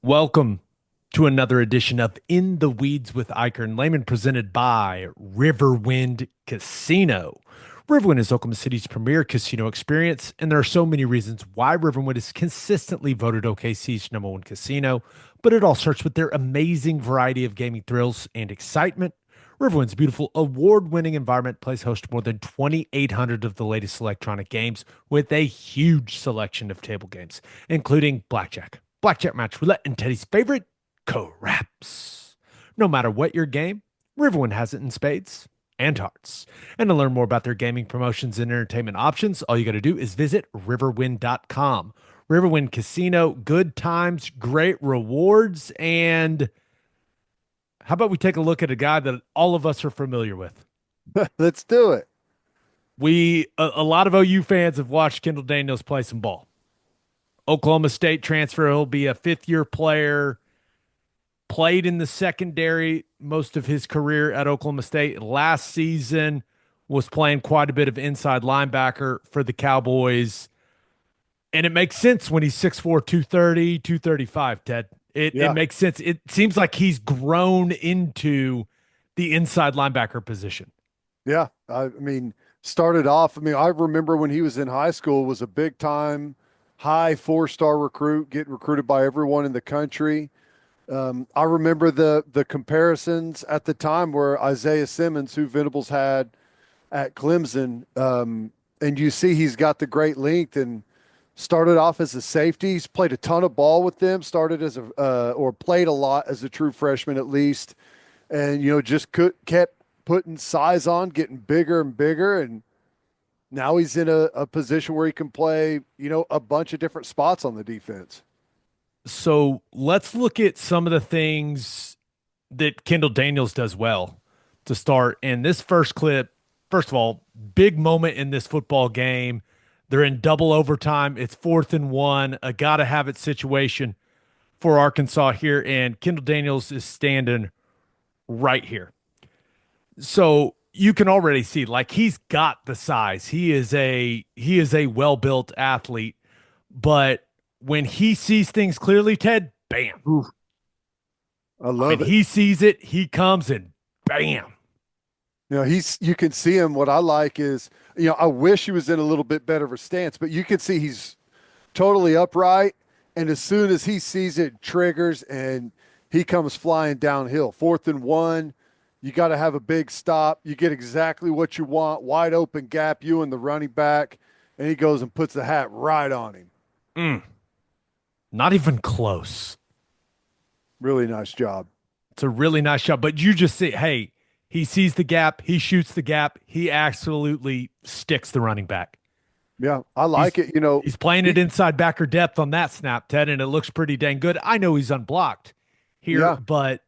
Welcome to another edition of In the Weeds with Ikard and Lehman, presented by Riverwind Casino. Riverwind is Oklahoma City's premier casino experience, and there are so many reasons why Riverwind is consistently voted OKC's number one casino, but it all starts with their amazing variety of gaming thrills and excitement. Riverwind's beautiful award-winning environment plays host to more than 2,800 of the latest electronic games with a huge selection of table games, including blackjack match roulette, and Teddy's favorite, craps. No matter what your game, Riverwind has it in spades and hearts. And to learn more about their gaming promotions and entertainment options, all you got to do is visit riverwind.com. Riverwind Casino, good times, great rewards, and how about we take a look at a guy that all of us are familiar with? Let's do it. A lot of OU fans have watched Kendal Daniels play some ball. Oklahoma State transfer. He'll be a fifth-year player. Played in the secondary most of his career at Oklahoma State. Last season was playing quite a bit of inside linebacker for the Cowboys. And it makes sense when he's 6'4", 230, 235, Ted. It Yeah. makes sense. It seems like he's grown into the inside linebacker position. Yeah. I mean, started off, I remember when he was in high school, was a big time high four-star recruit, getting recruited by everyone in the country. I remember the comparisons at the time where Isaiah Simmons, who Venables had at Clemson, and you see he's got the great length and started off as a safety. He's played a ton of ball with them, started as or played a lot as a true freshman at least. And, just kept putting size on, getting bigger and bigger. And now he's in a position where he can play, a bunch of different spots on the defense. So let's look at some of the things that Kendal Daniels does well to start. And this first clip, first of all, big moment in this football game. They're in double overtime. It's 4th and 1, a gotta have it situation for Arkansas here. And Kendal Daniels is standing right here. So you can already see like he's got the size. He is a well-built athlete, but when he sees things clearly, Ted, bam. Oof. I I mean, love it. he sees it, he comes and bam. You can see him. What I like is, I wish he was in a little bit better of a stance, but you can see he's totally upright. And as soon as he sees it, triggers and he comes flying downhill. 4th and 1, you got to have a big stop. You get exactly what you want, wide open gap, you and the running back. And he goes and puts the hat right on him. Mm, not even close. Really nice job. It's a really nice shot, but you just see, hey, he sees the gap, he shoots the gap, he absolutely sticks the running back. Yeah, I He's like it. he's playing it He, inside backer depth on that snap, Ted, and it looks pretty dang good. I know he's unblocked here, yeah, but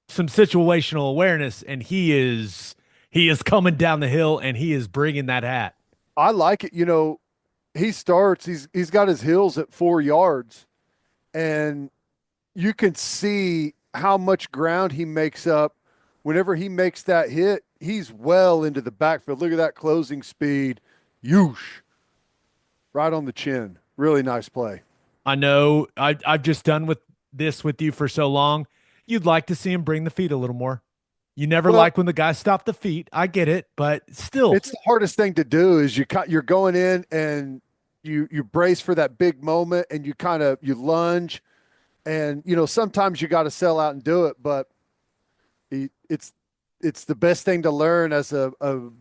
some situational awareness, and he is coming down the hill, and he is bringing that hat. I like it. He starts, he's got his heels at 4 yards, and you can see how much ground he makes up whenever he makes that hit. He's well into the backfield. Look at that closing speed. Yoosh. Right on the chin. Really nice play. I know I've just done with this with you for so long. You'd like to see him bring the feet a little more. You never Well, like when the guys stop the feet. I get it, but still, it's the hardest thing to do is you're going in and you brace for that big moment and you lunge and sometimes you got to sell out and do it, but he, it's the best thing to learn as a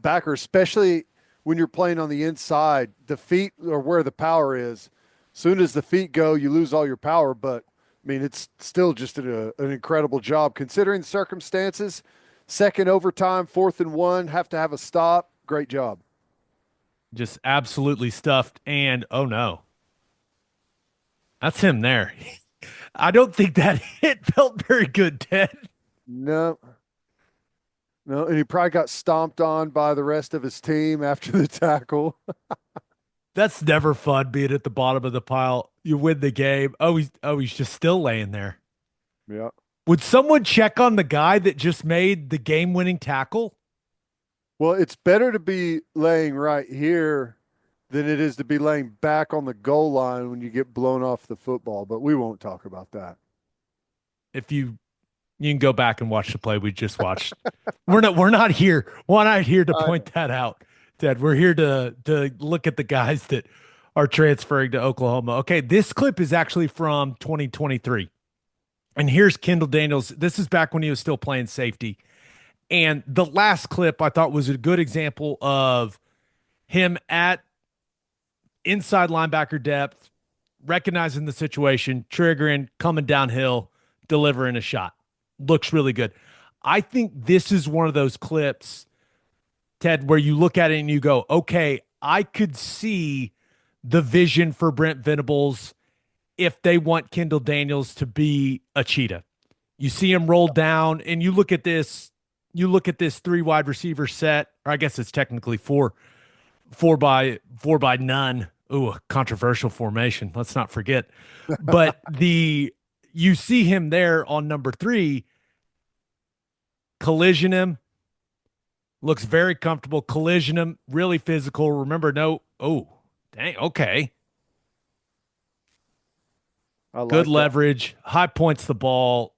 backer, especially when you're playing on the inside. The feet are where the power is. Soon as the feet go, you lose all your power. But I mean, it's still just an incredible job considering the circumstances. Second overtime, 4th and 1, have to have a stop. Great job. just absolutely stuffed. And oh no, that's him there. I don't think that hit felt very good, Ted. No, no, and he probably got stomped on by the rest of his team after the tackle. That's never fun being at the bottom of the pile. You win the game. Oh, he's just still laying there. Yeah. Would someone check on the guy that just made the game-winning tackle? Well, it's better to be laying right here than it is to be laying back on the goal line when you get blown off the football, but we won't talk about that. If you can go back and watch the play we just watched. We're not here to I point that out, Ted. We're here to look at the guys that are transferring to Oklahoma. Okay, this clip is actually from 2023. And here's Kendal Daniels. This is back when he was still playing safety. And the last clip I thought was a good example of him at inside linebacker depth, recognizing the situation, triggering, coming downhill, delivering a shot. Looks really good. I think this is one of those clips, Ted, where you look at it and you go, okay, I could see the vision for Brent Venables if they want Kendal Daniels to be a cheetah. You see him roll down, and you look at this three wide receiver set, or I guess it's technically four by none. Ooh, a controversial formation. Let's not forget. But you see him there on number three, collision him, looks very comfortable, collision him, really physical. Remember, no, oh, dang, okay. Good like that. leverage, high points the ball.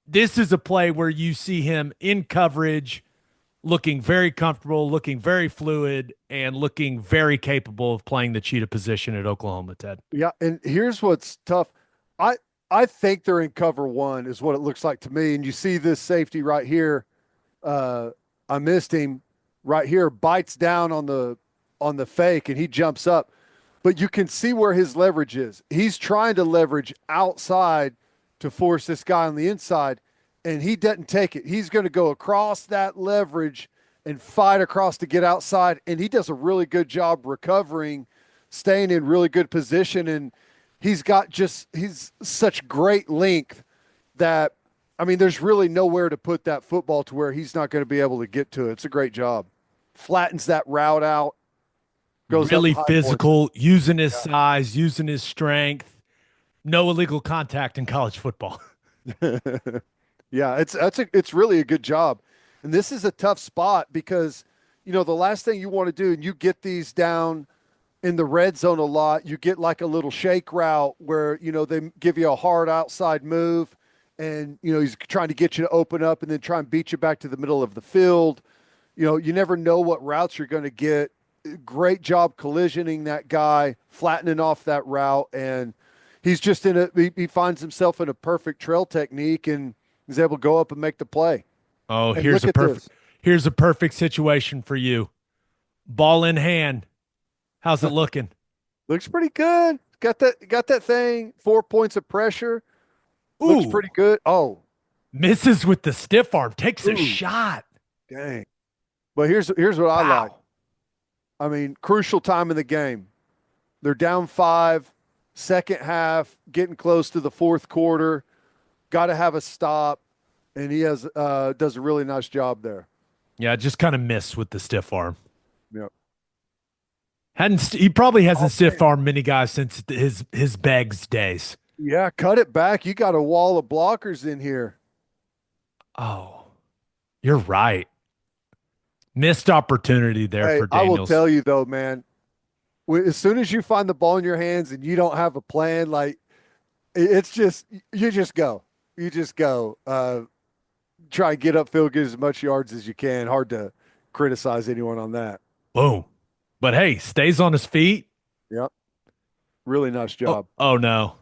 This is a play where you see him in coverage, looking very comfortable, looking very fluid, and looking very capable of playing the cheetah position at Oklahoma, Ted. Yeah, and here's what's tough. I I think they're in cover one is what it looks like to me. And you see this safety right here. Uh, I missed him right here, bites down on the fake, and he jumps up. But you can see where his leverage is. He's trying to leverage outside to force this guy on the inside, and he doesn't take it. He's going to go across that leverage and fight across to get outside, and he does a really good job recovering, staying in really good position, and he's such great length that I mean, there's really nowhere to put that football to where he's not going to be able to get to it. It's a great job. Flattens that route out, goes up Really high points it. physical, using his size, using his strength. No illegal contact in college football. Yeah. Yeah, it's really a good job. And this is a tough spot because, the last thing you want to do, and you get these down in the red zone a lot, you get like a little shake route where, they give you a hard outside move and, he's trying to get you to open up and then try and beat you back to the middle of the field. You never know what routes you're going to get. Great job collisioning that guy, flattening off that route. And he's just he finds himself in a perfect trail technique and he's able to go up and make the play. Oh, And look at this. here's a perfect situation for you. Ball in hand. How's it looking? Looks pretty good. Got that thing, 4 points of pressure. Looks Ooh, pretty good. Oh, misses with the stiff arm. Takes a ooh, shot. dang. But here's what I like. Wow. I mean, crucial time in the game. They're down 5, second half, getting close to the fourth quarter. Got to have a stop, and he does a really nice job there. Yeah, just kind of missed with the stiff arm. Yep. He probably hasn't Oh, stiff man. armed many guys since his Beggs days. Yeah, cut it back. You got a wall of blockers in here. Oh, you're right. Missed opportunity there Hey, for I will Daniels. tell you though, man. As soon as you find the ball in your hands and you don't have a plan, like it's just you just go. You just go. Try and get upfield, get as much yards as you can. Hard to criticize anyone on that. Boom. But hey, stays on his feet. Yep. Really nice Oh, job. oh no.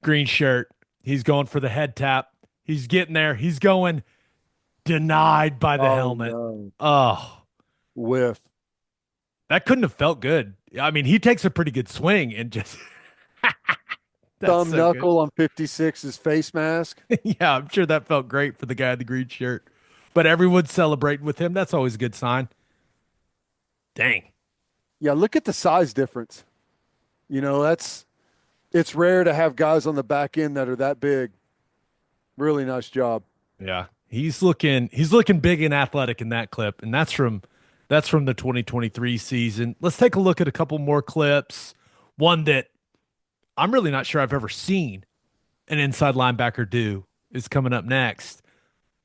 Green shirt. He's going for the head tap. He's getting there. He's going denied by the Oh helmet. no. Oh, Whiff. that couldn't have felt good. I mean, he takes a pretty good swing and just that's Thumb so good. knuckle on 56's face mask. Yeah, I'm sure that felt great for the guy in the green shirt. But everyone's celebrating with him. That's always a good sign. Dang. Yeah, look at the size difference. That's it's rare to have guys on the back end that are that big. Really nice job. Yeah. He's looking big and athletic in that clip. And that's from the 2023 season. Let's take a look at a couple more clips. One that I'm really not sure I've ever seen an inside linebacker do is coming up next.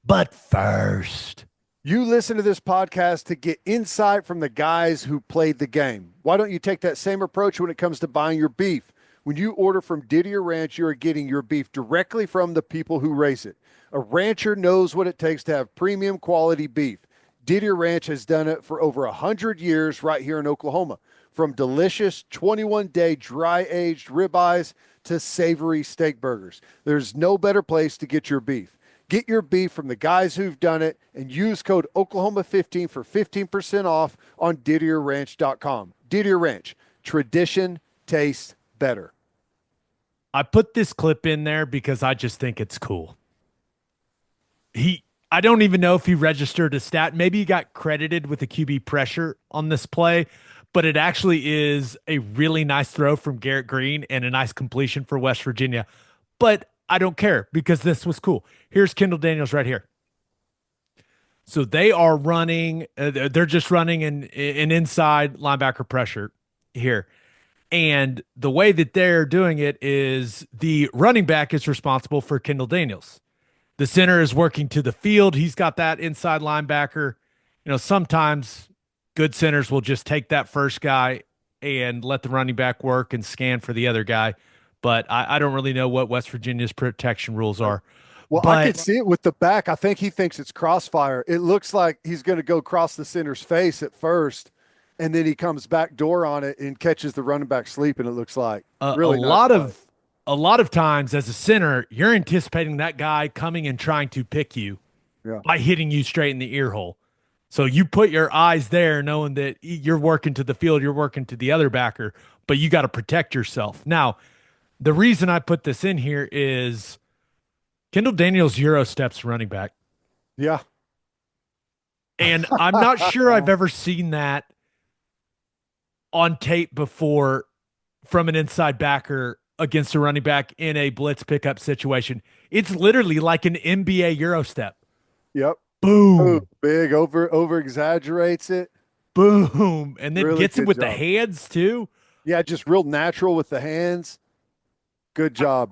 But first, You listen to this podcast to get insight from the guys who played the game. Why don't you take that same approach when it comes to buying your beef? When you order from Didier Ranch, you are getting your beef directly from the people who raise it. A rancher knows what it takes to have premium quality beef. Didier Ranch has done it for over 100 years right here in Oklahoma. From delicious 21-day dry aged ribeyes to savory steak burgers, there's no better place to get your beef. Get your beef from the guys who've done it and use code Oklahoma15 for 15% off on DidierRanch.com. Didier Ranch, tradition tastes better. I put this clip in there because I just think it's cool. I don't even know if he registered a stat. Maybe he got credited with a QB pressure on this play, but it actually is a really nice throw from Garrett Green and a nice completion for West Virginia. But I don't care because this was cool. Here's Kendal Daniels right here. So they are running, they're just running an inside linebacker pressure here. And the way that they're doing it is the running back is responsible for Kendal Daniels. The center is working to the field. He's got that inside linebacker. Sometimes good centers will just take that first guy and let the running back work and scan for the other guy. But I don't really know what West Virginia's protection rules are. Well, I could But see it with the back. I think he thinks it's crossfire. It looks like he's going to go across the center's face at first, and then he comes back door on it and catches the running back sleeping. It looks like a, a really nice lot play. of a lot of times as a center, you're anticipating that guy coming and trying to pick you Yeah, by hitting you straight in the ear hole. So you put your eyes there knowing that you're working to the field, you're working to the other backer, but you got to protect yourself. Now, the reason I put this in here is Kendal Daniels Euro steps running back. yeah. And I'm not sure I've ever seen that on tape before from an inside backer against a running back in a blitz pickup situation. It's literally like an NBA Euro step. Yep. Oh, Boom, big over exaggerates it. boom, and then Really gets him good with the job. hands too. Yeah, just real natural with the hands. Good job.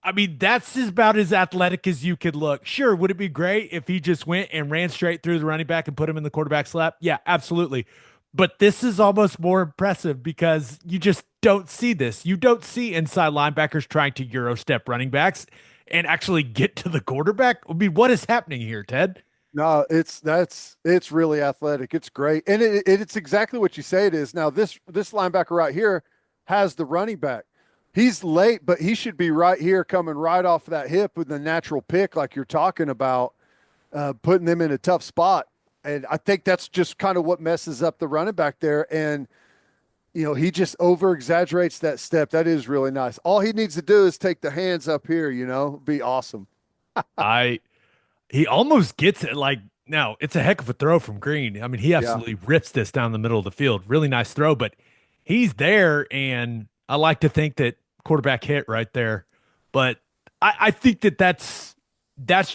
I mean, that's about as athletic as you could look. Sure, would it be great if he just went and ran straight through the running back and put him in the quarterback's lap? Yeah, absolutely. But this is almost more impressive because you just don't see this. You don't see inside linebackers trying to Euro step running backs and actually get to the quarterback. I mean, what is happening here, Ted? No, it's really athletic. It's great, and it's exactly what you say it is. Now this linebacker right here has the running back. He's late, but he should be right here, coming right off of that hip with the natural pick, like you're talking about, putting them in a tough spot. And I think that's just kind of what messes up the running back there. And he just over exaggerates that step. That is really nice. All he needs to do is take the hands up here. Be awesome. I He almost gets it. Like, now it's a heck of a throw from Green. I mean, he Yeah, absolutely rips this down the middle of the field. Really nice throw, but he's there, and I like to think that quarterback hit right there. But I think that that's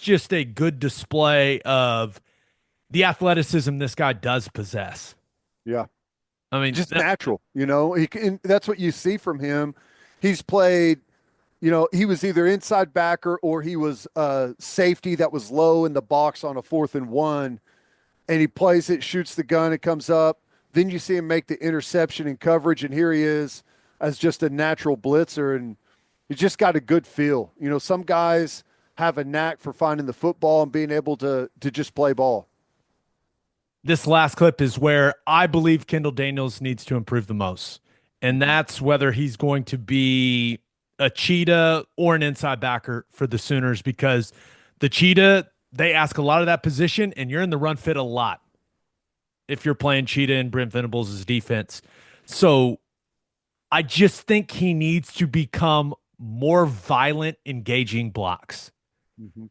just a good display of the athleticism this guy does possess. yeah. I mean, Just natural. That's what you see from him. He's played. He was either inside backer or he was safety that was low in the box on a 4th and 1, and he plays it, shoots the gun, it comes up. Then you see him make the interception in coverage, and here he is as just a natural blitzer, and he's just got a good feel. Some guys have a knack for finding the football and being able to just play ball. this last clip is where I believe Kendal Daniels needs to improve the most. And that's whether he's going to be a cheetah or an inside backer for the Sooners, because the cheetah, they ask a lot of that position, and you're in the run fit a lot if you're playing cheetah and Brent Venables' defense. So I just think he needs to become more violent, engaging blocks. Mm-hmm.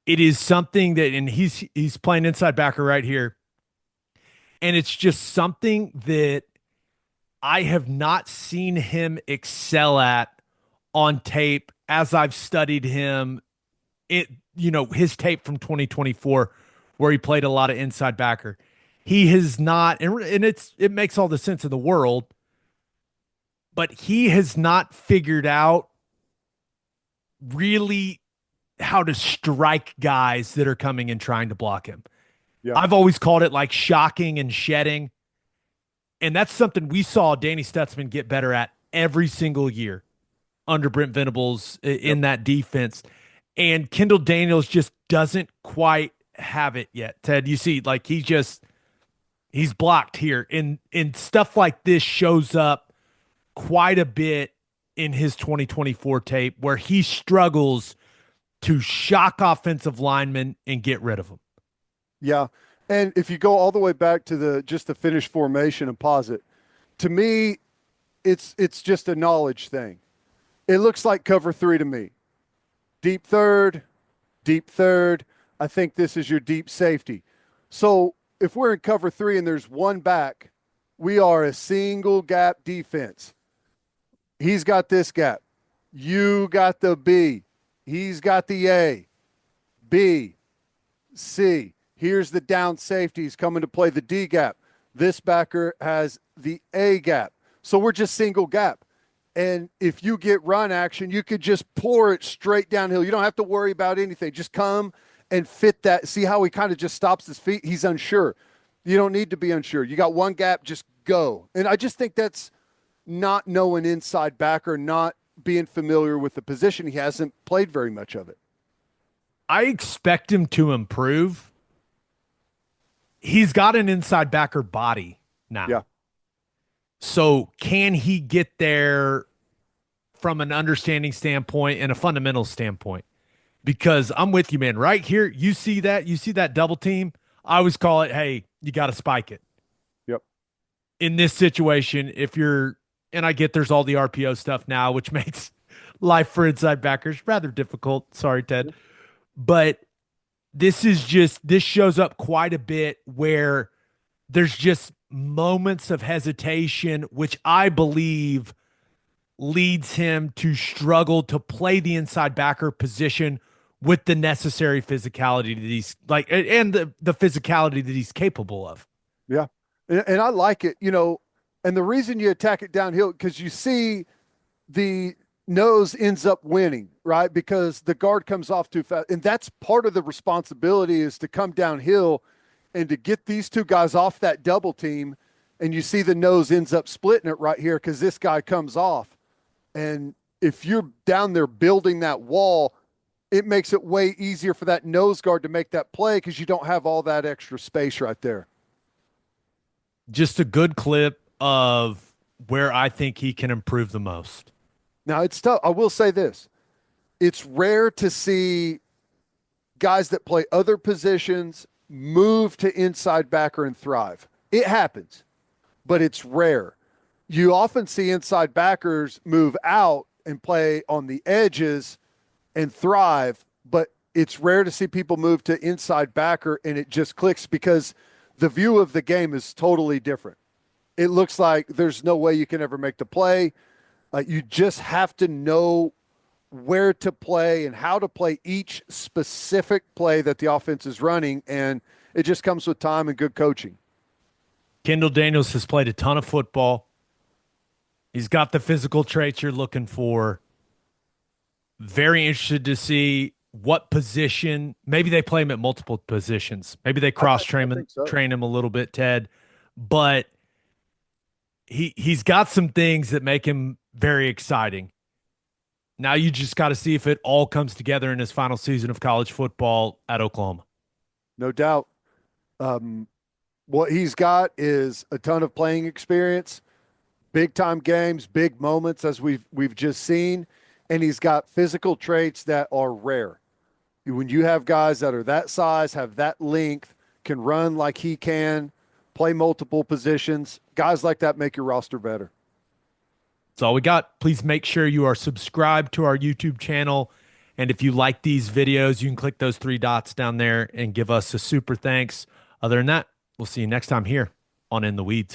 It is something that, and he's playing inside backer right here. And it's just something that I have not seen him excel at on tape as I've studied him. His tape from 2024, where he played a lot of inside backer. He has not, and it makes all the sense in the world, but he has not figured out really how to strike guys that are coming and trying to block him. Yeah. I've always called it like shocking and shedding. And that's something we saw Danny Stutzman get better at every single year under Brent Venables Yep. in that defense. And Kendal Daniels just doesn't quite have it yet. Ted, you see, like he's blocked here. And stuff like this shows up quite a bit in his 2024 tape where he struggles to shock offensive linemen and get rid of them. Yeah. And if you go all the way back to the just the finished formation and posit, to me, it's just a knowledge thing. It looks like cover three to me. Deep third, deep third. I think this is your deep safety. So if we're in cover three and there's one back, we are a single gap defense. He's got this gap. You got the B. He's got the A. B. C. Here's the down safety. He's coming to play the D gap. This backer has the A gap. So we're just single gap. And if you get run action, you could just pour it straight downhill. You don't have to worry about anything. Just come and fit that. See how he kind of just stops his feet? He's unsure. You don't need to be unsure. You got one gap, just go. And I just think that's not knowing inside backer, not being familiar with the position. He hasn't played very much of it. I expect him to improve. He's got an inside backer body Yeah. now. So can he get there from an understanding standpoint and a fundamental standpoint? Because I'm with you, man. Right here, you see that double team. I always call it, hey, you got to spike it. Yep. In this situation, if you're, and I get there's all the RPO stuff now, which makes life for inside backers rather difficult. Sorry, Ted. But this shows up quite a bit where there's just moments of hesitation, which I believe leads him to struggle to play the inside backer position with the necessary physicality that he's like, and the physicality that he's capable of. Yeah. And I like it, and the reason you attack it downhill, because you see the nose ends up winning, right? Because the guard comes off too fast. And that's part of the responsibility is to come downhill and to get these two guys off that double team. And you see the nose ends up splitting it right here because this guy comes off. And if you're down there building that wall, it makes it way easier for that nose guard to make that play because you don't have all that extra space right there. Just a good clip of where I think he can improve the most. Now, it's tough. I will say this. It's rare to see guys that play other positions move to inside backer and thrive. It happens, but it's rare. You often see inside backers move out and play on the edges and thrive, but it's rare to see people move to inside backer and it just clicks because the view of the game is totally different. It looks like there's no way you can ever make the play. You just have to know where to play and how to play each specific play that the offense is running, and it just comes with time and good coaching. Kendal Daniels has played a ton of football. He's got the physical traits you're looking for. Very interested to see what position. Maybe they play him at multiple positions. Maybe they cross I think so. train him a little bit, Ted. But he's got some things that make him very exciting. Now you just got to see if it all comes together in his final season of college football at Oklahoma. No doubt. What he's got is a ton of playing experience, big time games, big moments as we've just seen, and he's got physical traits that are rare. When you have guys that are that size, have that length, can run like he can, play multiple positions, guys like that make your roster better. That's all we got. Please make sure you are subscribed to our YouTube channel. And if you like these videos, you can click those three dots down there and give us a super thanks. Other than that, we'll see you next time here on In the Weeds.